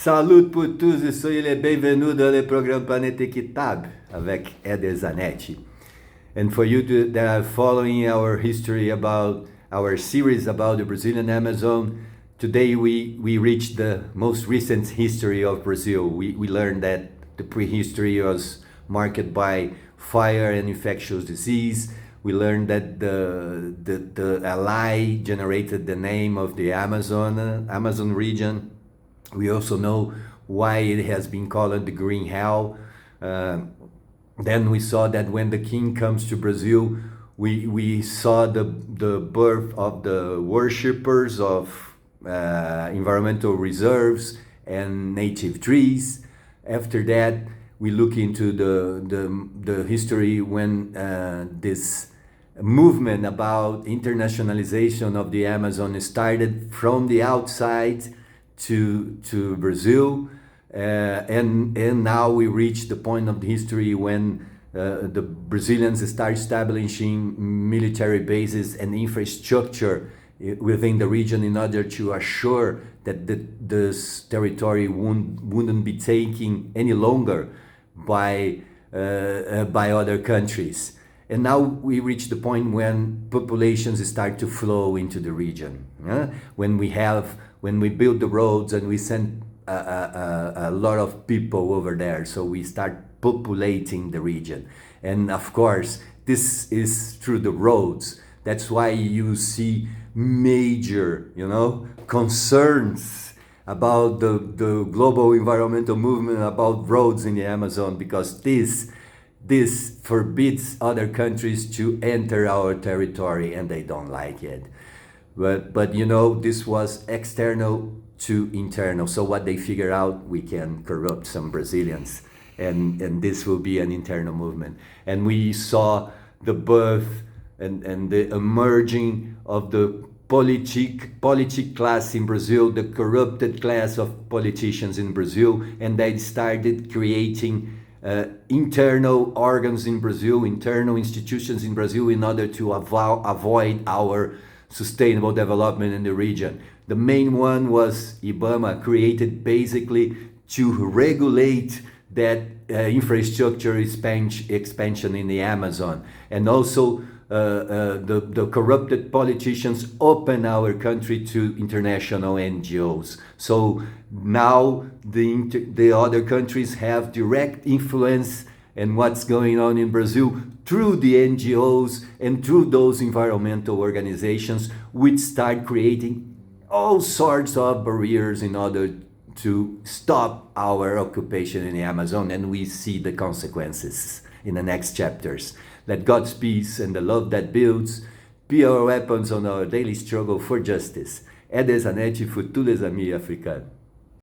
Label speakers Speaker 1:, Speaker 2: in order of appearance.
Speaker 1: Salut pour tous et soyez les bienvenus dans le programme Planète Équitable avec Eder Zanetti. And for you that are following our history about our series about the Brazilian Amazon, today we reached the most recent history of Brazil. We learned that the prehistory was marked by fire and infectious disease. We learned that the ally generated the name of the Amazon region. We also know why it has been called the Green Hell. Then we saw that when the king comes to Brazil, we saw the birth of the worshippers of environmental reserves and native trees. After that, we look into the history when this movement about internationalization of the Amazon started from the outside to Brazil, and now we reach the point of the history when the Brazilians start establishing military bases and infrastructure within the region in order to assure that this territory wouldn't be taken any longer by other countries. And now we reach the point when populations start to flow into the region. When we build the roads and we send a lot of people over there, so we start populating the region. And of course, this is through the roads. That's why you see major, concerns about the global environmental movement about roads in the Amazon, because this forbids other countries to enter our territory, and they don't like it. But this was external to internal. So what they figure out, we can corrupt some Brazilians, and this will be an internal movement. And we saw the birth and the emerging of the politic class in Brazil, the corrupted class of politicians in Brazil, and they started creating internal organs in Brazil, internal institutions in Brazil, in order to avoid our sustainable development in the region. The main one was IBAMA, created basically to regulate that infrastructure expansion in the Amazon. And also the corrupted politicians open our country to international NGOs. So now the other countries have direct influence in what's going on in Brazil through the NGOs and through those environmental organizations, which start creating all sorts of barriers in order to stop our occupation in the Amazon. And we see the consequences in the next chapters. Let God's peace and the love that builds be our weapons on our daily struggle for justice. Eder Zanetti, pour tous les amis africains.